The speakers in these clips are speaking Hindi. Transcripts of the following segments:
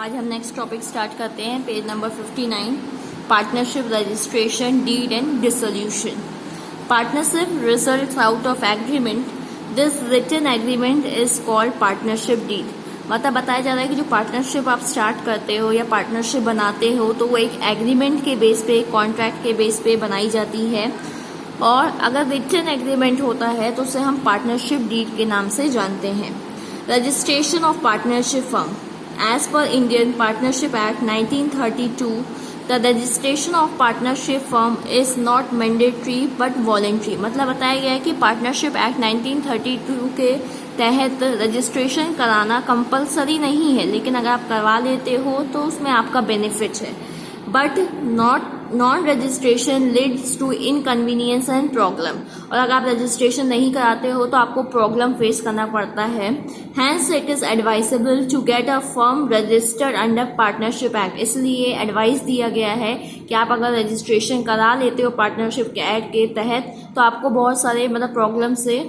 आज हम नेक्स्ट टॉपिक स्टार्ट करते हैं, page number 59, partnership registration deed and dissolution. Partnership results out of agreement. This written agreement is called partnership deed. मतलब बताया जा रहा है कि जो पार्टनरशिप आप स्टार्ट करते हो या पार्टनरशिप बनाते हो तो वो एक एग्रीमेंट के बेस पे, कॉन्ट्रैक्ट के बेस पे बनाई जाती है, और अगर रिटन एग्रीमेंट होता है तो उसे हम पार्टनरशिप डीड के नाम से जानते हैं। Registration of partnership firm. As per Indian Partnership Act 1932, the registration of partnership firm is not mandatory but voluntary। मतलब बताया गया है कि पार्टनरशिप एक्ट 1932 के तहत रजिस्ट्रेशन कराना कंपलसरी नहीं है, लेकिन अगर आप करवा लेते हो तो उसमें आपका बेनिफिट है। But non registration leads to inconvenience and problem. और अगर आप रजिस्ट्रेशन नहीं कराते हो तो आपको प्रॉब्लम फेस करना पड़ता है। Hence it is advisable to get a firm registered under partnership act. इसलिए एडवाइस दिया गया है कि आप अगर रजिस्ट्रेशन करा लेते हो पार्टनरशिप के एक्ट के तहत तो आपको बहुत सारे प्रॉब्लम से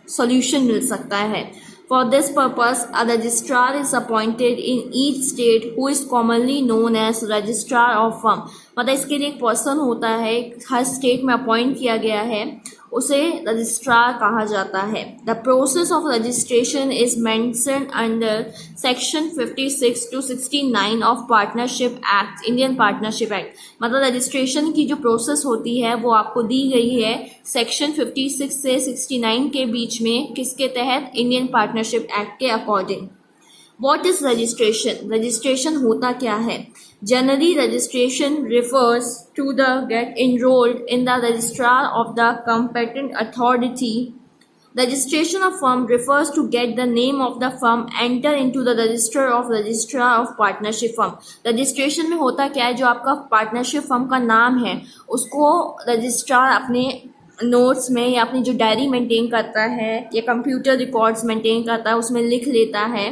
सॉल्यूशन मिल सकता है। For this purpose, a registrar is appointed in each state who is commonly known as registrar of firm। मतलब इसके लिए एक पर्सन होता है, हर स्टेट में अपॉइंट किया गया है, उसे रजिस्ट्रार कहा जाता है। The process of registration is mentioned under section 56 to 69 of partnership act, Indian partnership act. मतलब रजिस्ट्रेशन की जो प्रोसेस होती है वो आपको दी गई है सेक्शन 56 से 69 के बीच में, किसके तहत? इंडियन पार्टनरशिप एक्ट के according. What is registration? Registration होता क्या है? Generally, registration refers to the get enrolled in the registrar of the competent authority. Registration of firm refers to get the name of the firm enter into the register of registrar of partnership firm। Registration में होता क्या है? जो आपका पार्टनरशिप फर्म का नाम है उसको रजिस्ट्रार अपने नोट्स में या अपनी जो डायरी मेंटेन करता है या कंप्यूटर रिकॉर्ड्स मेंटेन करता है उसमें लिख लेता है।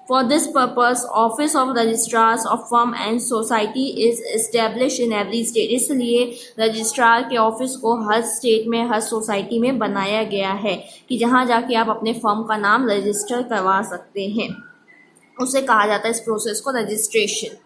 For this purpose, Office of Registrars of Firm and Society is established in every state। इसलिए रजिस्ट्रार के ऑफिस को हर स्टेट में, हर सोसाइटी में बनाया गया है कि जहाँ जाके आप अपने फर्म का नाम रजिस्टर करवा सकते हैं। उसे कहा जाता है इस प्रोसेस को रजिस्ट्रेशन।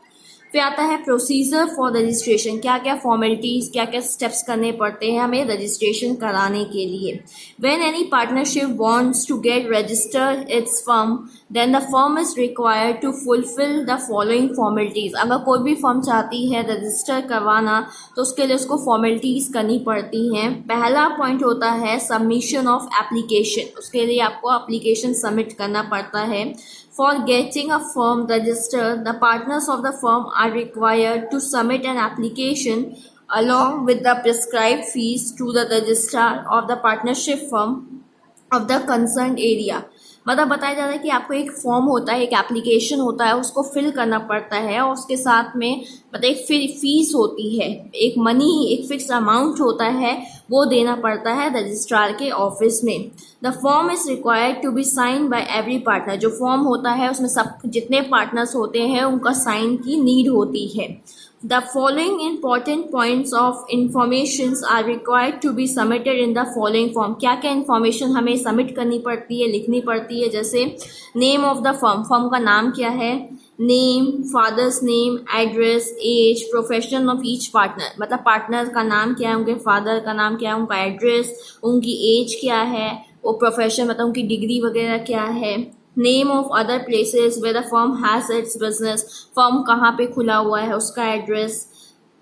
फिर आता है प्रोसीजर फॉर रजिस्ट्रेशन। क्या क्या फॉर्मेलिटीज़, क्या क्या स्टेप्स करने पड़ते हैं हमें रजिस्ट्रेशन कराने के लिए। When any partnership wants to get registered its firm then the firm is required to fulfil the following formalities. अगर कोई भी फर्म चाहती है रजिस्टर करवाना तो उसके लिए उसको फॉर्मेलिटीज़ करनी पड़ती हैं। पहला पॉइंट होता है सबमिशन ऑफ एप्लीकेशन। उसके लिए आपको एप्लीकेशन सबमिट करना पड़ता है। For getting a firm registered, the partners of the firm are required to submit an application along with the prescribed fees to the registrar of the partnership firm of the concerned area। मतलब बताया जा रहा है कि आपको एक फॉर्म होता है, एक एप्लीकेशन होता है, उसको फिल करना पड़ता है और उसके साथ में एक फीस होती है, एक मनी, एक फिक्स अमाउंट होता है, वो देना पड़ता है रजिस्ट्रार के ऑफिस में। The form is required to be sign by every partner. जो फॉर्म होता है उसमें सब जितने पार्टनर्स होते हैं उनका साइन की नीड होती है। The following important points of informations are required to be submitted in the following form। क्या क्या इन्फॉर्मेशन हमें सबमिट करनी पड़ती है, लिखनी पड़ती है? जैसे name of the firm, firm का नाम क्या है, name, father's name, address, age, profession of each partner. मतलब पार्टनर का नाम क्या है, उनके फादर का नाम क्या है, उनका एड्रेस, उनकी एज क्या है, वो प्रोफेशन मतलब उनकी डिग्री वगैरह क्या है। Name of other places where the firm has its business. Firm कहाँ पे खुला हुआ है उसका एड्रेस,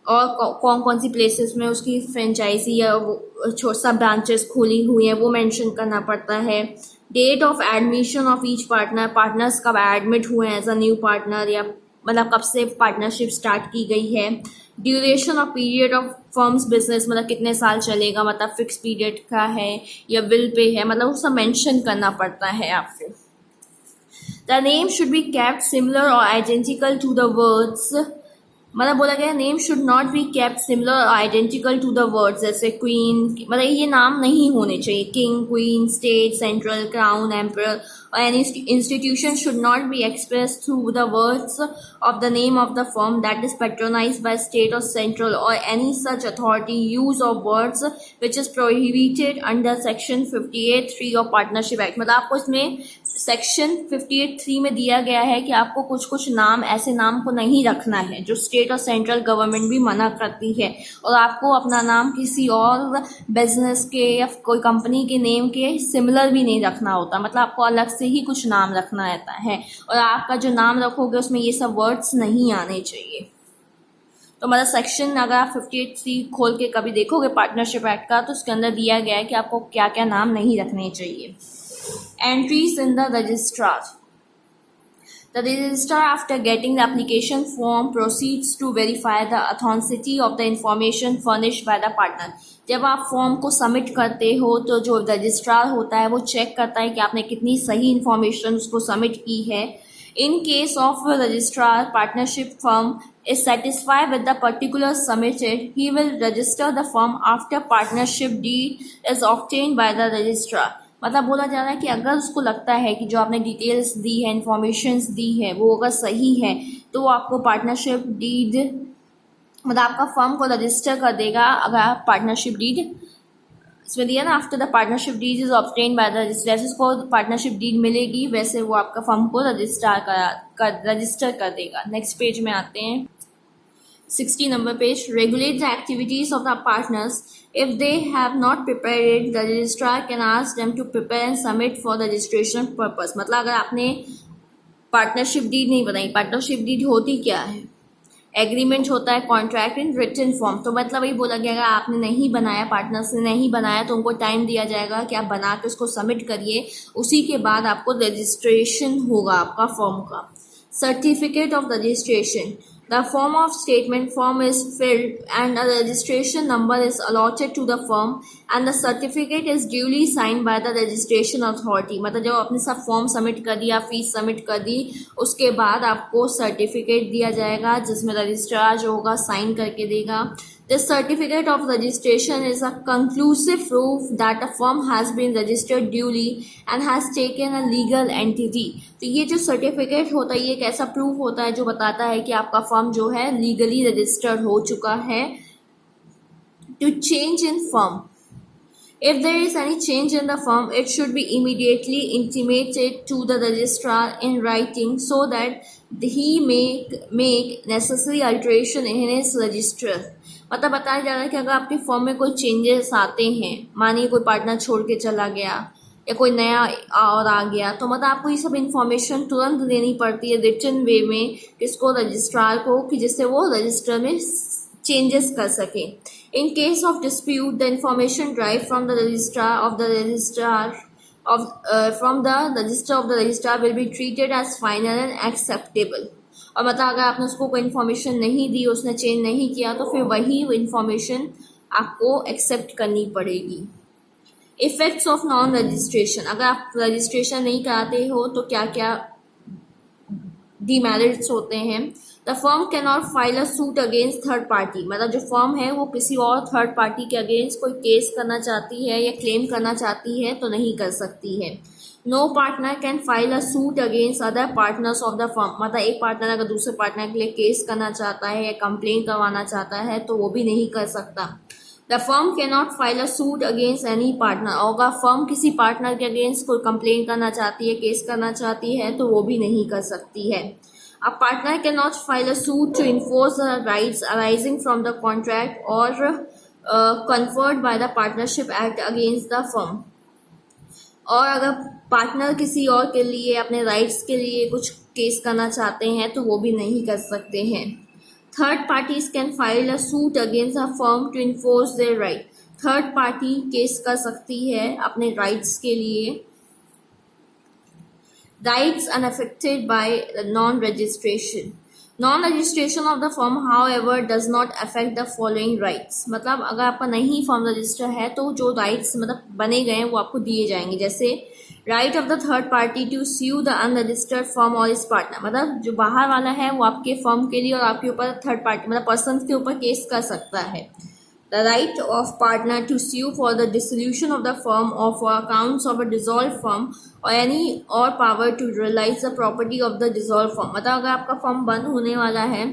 और कौन कौन सी प्लेसेस में उसकी फ्रेंचाइजी या वो सब ब्रांचेस खुली हुई हैं वो मेंशन करना पड़ता है। Date of admission of each partner, partners कब एडमिट हुए हैं एज अ न्यू पार्टनर, या मतलब कब से पार्टनरशिप स्टार्ट की गई है। Duration of period of firms business, मतलब कितने साल चलेगा, मतलब फिक्स पीरियड का है या विल पे है, मतलब वो सब मेंशन करना पड़ता है आपको। The name should be kept similar or identical to the words। मतलब बोला गया name should not be kept similar or identical to the words. जैसे क्वीन, मतलब ये नाम नहीं होने चाहिए। King, queen, state, central, crown, emperor or any institution should not be express through the words of the name of the firm that is patronised by state or central or any such authority. Use of words which is prohibited under section 58(3) of partnership act. मतलब आपको इसमें सेक्शन 58(3) में दिया गया है कि आपको कुछ कुछ नाम, ऐसे नाम को नहीं रखना है जो स्टेट और सेंट्रल गवर्नमेंट भी मना करती है, और आपको अपना नाम किसी और बिजनेस के या कोई कंपनी के नेम के सिमिलर भी नहीं रखना होता, मतलब आपको अलग से ही कुछ नाम रखना रहता है, और आपका जो नाम रखोगे उसमें ये सब वर्ड्स नहीं आने चाहिए। तो मतलब सेक्शन अगर आप 58(3) खोल के कभी देखोगे पार्टनरशिप एक्ट का, तो उसके अंदर दिया गया है कि आपको क्या क्या नाम नहीं रखने चाहिए। Entries in the registrar. The registrar, after getting the application form, proceeds to verify the authenticity of the information furnished by the partner. जब आप फॉर्म को सबमिट करते हो तो जो रजिस्ट्रार होता है वो चेक करता है कि आपने कितनी सही इन्फॉर्मेशन उसको सबमिट की है। In case of a registrar partnership firm is satisfied with the particulars submitted, he will register the firm after partnership deed is obtained by the registrar. मतलब बोला जा रहा है कि अगर उसको लगता है कि जो आपने डिटेल्स दी है, इन्फॉर्मेशंस दी है, वो अगर सही है तो वो आपको पार्टनरशिप डीड, मतलब आपका फर्म को रजिस्टर कर देगा। अगर आप पार्टनरशिप डीड इसमें दिया ना, after the partnership deed is obtained by the register, जैसे उसको पार्टनरशिप डीड मिलेगी वैसे वो आपका फर्म को रजिस्टर कर देगा। नेक्स्ट पेज में आते हैं, 60 number page. Regulate the activities of the partners. If they have not prepared it, the registrar can ask them to prepare and submit for the registration purpose. मतलब अगर आपने पार्टनरशिप डीड नहीं बनाई, पार्टनरशिप डीड होती क्या है? एग्रीमेंट होता है, कॉन्ट्रैक्ट इन रिटन फॉर्म। तो मतलब वही बोला गया, अगर आपने नहीं बनाया, पार्टनर्स ने नहीं बनाया, तो उनको टाइम दिया जाएगा कि आप बना के उसको सबमिट करिए, उसी के बाद आपको रजिस्ट्रेशन होगा आपका फॉर्म का। Certificate of registration. The form of statement form is filled and a registration number is allotted to the firm and the certificate is duly signed by the registration authority. मतलब जब आपने सब फॉर्म सबमिट कर दिया, फीस सबमिट कर दी, उसके बाद आपको सर्टिफिकेट दिया जाएगा जिसमें रजिस्ट्रार जो होगा साइन करके देगा। This certificate of registration is a conclusive proof that a firm has been registered duly and has taken a legal entity. तो ये जो सर्टिफिकेट होता है ये एक ऐसा प्रूफ होता है जो बताता है कि आपका फर्म जो है लीगली रजिस्टर्ड हो चुका है। To change in firm. If there is any change in the firm, it should be immediately intimated to the registrar in writing so that he make necessary alteration in his register. मतलब बताया जा रहा है कि अगर आपके फर्म में कोई चेंजेस आते हैं, मानिए कोई पार्टनर छोड़ के चला गया या कोई नया और आ गया, तो मतलब आपको ये सब इन्फॉर्मेशन तुरंत देनी पड़ती है रिटन वे में किसको, रजिस्ट्रार को, कि जिससे वो रजिस्टर में चेंजेस कर सके। In case of dispute, the information derived from the register of the registrar will be treated as final and acceptable. और मतलब अगर आपने उसको कोई इन्फॉर्मेशन नहीं दी, उसने चेंज नहीं किया, तो फिर वही इन्फॉर्मेशन आपको एक्सेप्ट करनी पड़ेगी। Effects of non registration. अगर आप रजिस्ट्रेशन नहीं कराते हो तो क्या क्या डीमेरिट्स होते हैं। The firm can not file a suit against third party. मतलब जो फर्म है वो किसी और थर्ड पार्टी के अगेंस्ट कोई केस करना चाहती है या क्लेम करना चाहती है तो नहीं कर सकती है। No partner can file a suit against other partners of the firm. मतलब एक पार्टनर अगर दूसरे पार्टनर के लिए केस करना चाहता है या कंप्लेन करवाना चाहता है तो वो भी नहीं कर सकता। The firm can not file a suit against any partner. और अगर फर्म किसी पार्टनर के अगेंस्ट कोई कंप्लेन करना चाहती है, केस करना चाहती है तो वो भी नहीं कर सकती है। A partner cannot file a suit to enforce the rights arising from the contract or conferred by the Partnership Act against the firm. और अगर पार्टनर किसी और के लिए अपने राइट्स के लिए कुछ केस करना चाहते हैं तो वो भी नहीं कर सकते हैं। Third parties can file a suit against a firm to enforce their right. Third party case कर सकती है अपने राइट्स के लिए। Rights unaffected by the non-registration. Non-registration of the firm, however, does not affect the following rights. मतलब अगर आपका नहीं फर्म रजिस्टर है तो जो राइट्स मतलब बने गए हैं वो आपको दिए जाएंगे। जैसे right of the third party to sue the unregistered firm और इस पार्टनर. मतलब जो बाहर वाला है वो आपके फर्म के लिए और आपके ऊपर थर्ड पार्टी मतलब पर्सन के ऊपर केस कर सकता है। The right of partner to sue for the dissolution of the firm or for accounts of a dissolved firm or any or power to realize the property of the dissolved firm. मतलब अगर आपका फर्म बंद होने वाला है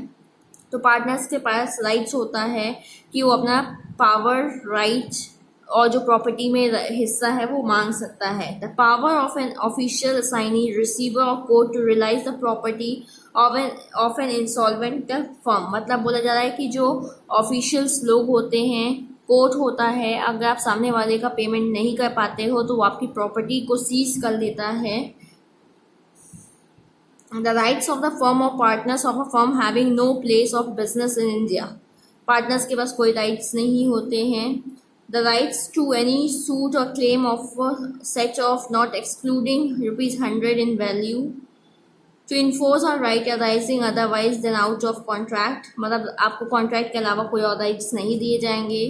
तो पार्टनर्स के पास राइट्स होता है कि वो अपना पावर राइट और जो प्रॉपर्टी में हिस्सा है वो मांग सकता है। The power of an official assignee receiver of court to realise the property of an insolvent firm, मतलब बोला जा रहा है कि जो ऑफिशियल्स लोग होते हैं, कोर्ट होता है, अगर आप सामने वाले का पेमेंट नहीं कर पाते हो तो वो आपकी प्रॉपर्टी को सीज कर लेता है। The rights of the firm or partners of a firm having no place of business in India, partners के पास कोई राइट्स नहीं होते हैं। The rights to any suit or claim of such of not excluding ₹100 in value, to enforce a right arising otherwise than out of contract, मतलब आपको कॉन्ट्रैक्ट के अलावा कोई और राइट्स नहीं दिए जाएंगे।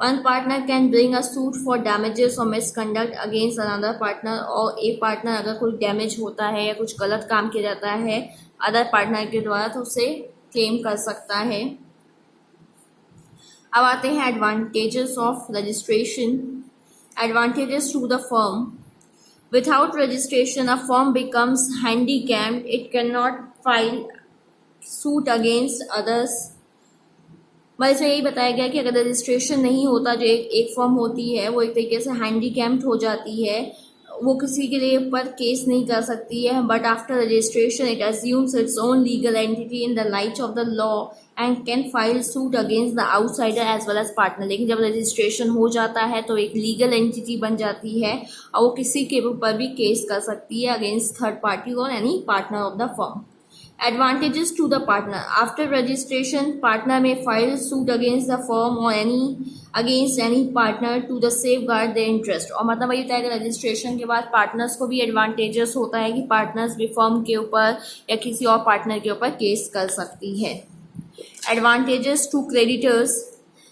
One partner can bring a suit for damages or misconduct against another partner, और एक पार्टनर अगर कोई डैमेज होता है या कुछ गलत काम किया जाता है अदर पार्टनर के द्वारा तो उसे क्लेम कर सकता है। अब आते हैं advantages of registration. Advantages to the firm. Without registration, a firm becomes handicapped. It cannot file suit against others. मतलब इसमें यही बताया गया कि अगर रजिस्ट्रेशन नहीं होता, जो एक फर्म होती है वो एक तरीके से हैंडीकैप्ड हो जाती है, वो किसी के लिए ऊपर केस नहीं कर सकती है। But after registration it assumes its own legal entity in the light of the law and can file suit against the outsider as well as partner. लेकिन जब रजिस्ट्रेशन हो जाता है तो एक लीगल एंटिटी बन जाती है और वो किसी के ऊपर भी केस कर सकती है अगेंस्ट थर्ड पार्टी और any partner of the firm. Advantages to the partner. After registration, partner may file suit against the firm or against any partner to the safeguard their interest. और मतलब ये होता है कि रजिस्ट्रेशन के बाद पार्टनर्स को भी एडवांटेजेस होता है कि पार्टनर्स भी फर्म के ऊपर या किसी और पार्टनर के ऊपर केस कर सकती है। Advantages to creditors.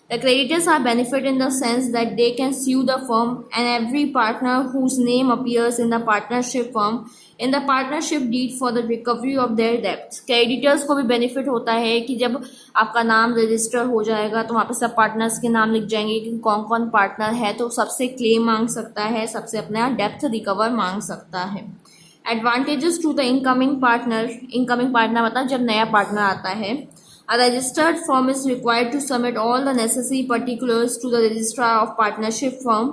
The creditors are benefit in the sense that they can sue the firm and every partner whose name appears in the partnership firm in the partnership deed for the recovery of their debts. Creditors को भी benefit होता है कि जब आपका नाम रजिस्टर हो जाएगा तो वहाँ पे सब पार्टनर्स के नाम लिख जाएंगे कि कौन कौन पार्टनर है, तो सबसे क्लेम मांग सकता है, सबसे अपना डेप्थ रिकवर मांग सकता है। Advantages to the incoming partner. Incoming partner मतलब जब नया पार्टनर आता है। A registered firm is required to submit all the necessary particulars to the registrar of partnership firm.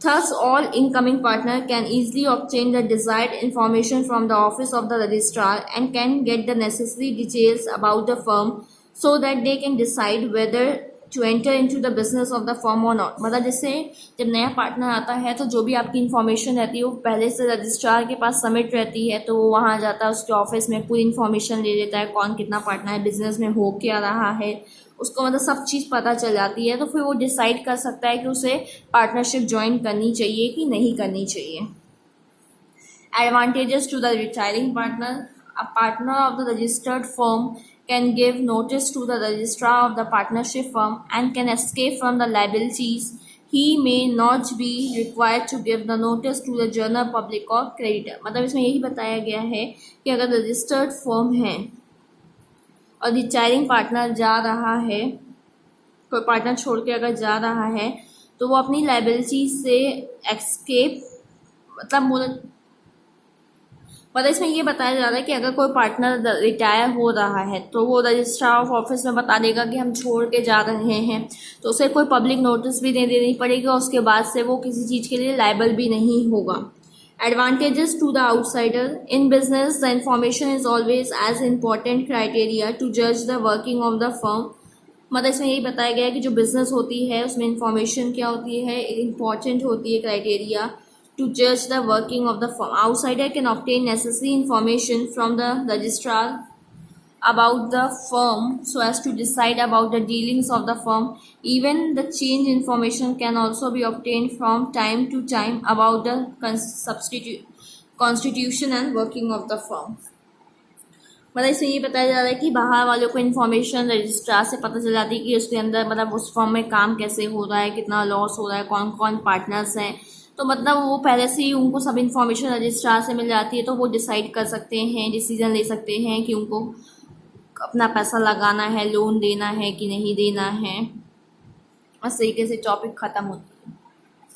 Thus, all incoming partner can easily obtain the desired information from the office of the registrar and can get the necessary details about the firm so that they can decide whether to enter into the business of the firm or not. मतलब जैसे जब नया पार्टनर आता है तो जो भी आपकी इन्फॉर्मेशन रहती है वो पहले से रजिस्ट्रार के पास सबमिट रहती है, तो वो वहाँ जाता है, उसके ऑफिस में पूरी इन्फॉर्मेशन ले लेता है, कौन कितना पार्टनर है, बिजनेस में हो क्या रहा है, उसको मतलब सब चीज़ पता चल जाती है, तो फिर वो डिसाइड कर सकता है कि उसे पार्टनरशिप ज्वाइन करनी चाहिए कि नहीं करनी चाहिए। Advantages to the retiring partner. A partner of the registered firm can give notice to the registrar of the partnership firm and can escape from the liabilities. He may not be required to give the notice to the general public or creditor. मतलब इसमें यही बताया गया है कि अगर रजिस्टर्ड फर्म है और रिटायरिंग पार्टनर जा रहा है, कोई पार्टनर छोड़ के अगर जा रहा है तो वो अपनी लाइबिलिटी से एस्केप मतलब इसमें ये बताया जा रहा है कि अगर कोई पार्टनर रिटायर हो रहा है तो वो रजिस्ट्रार ऑफ ऑफिस में बता देगा कि हम छोड़ के जा रहे हैं, तो उसे कोई पब्लिक नोटिस भी नहीं देनी पड़ेगी और उसके बाद से वो किसी चीज़ के लिए लायबल भी नहीं होगा। Advantages to the outsider. In business, the information is always as important criteria to judge the working of the firm. मतलब इसमें यही बताया गया है कि जो बिजनेस होती है उसमें इंफॉर्मेशन क्या होती है, इम्पॉर्टेंट होती है criteria to judge the working of the firm. Outsider can obtain necessary information from the registrar about the firm so as to decide about the dealings of the firm. Even the change information can also be obtained from time to time about the constitution and working of the firm. मतलब इसमें ये बताया जा रहा है कि बाहर वालों को इन्फॉर्मेशन रजिस्ट्रार से पता चल जाती है कि उसके अंदर मतलब उस फर्म में काम कैसे हो रहा है, कितना लॉस हो रहा है, कौन कौन पार्टनर्स हैं, तो मतलब वो पहले से ही उनको सब इन्फॉर्मेशन रजिस्ट्रार से मिल जाती है, तो वो डिसाइड कर सकते हैं, डिसीजन ले सकते हैं कि उनको अपना पैसा लगाना है, लोन देना है कि नहीं देना है। इस तरीके से टॉपिक ख़त्म होता है।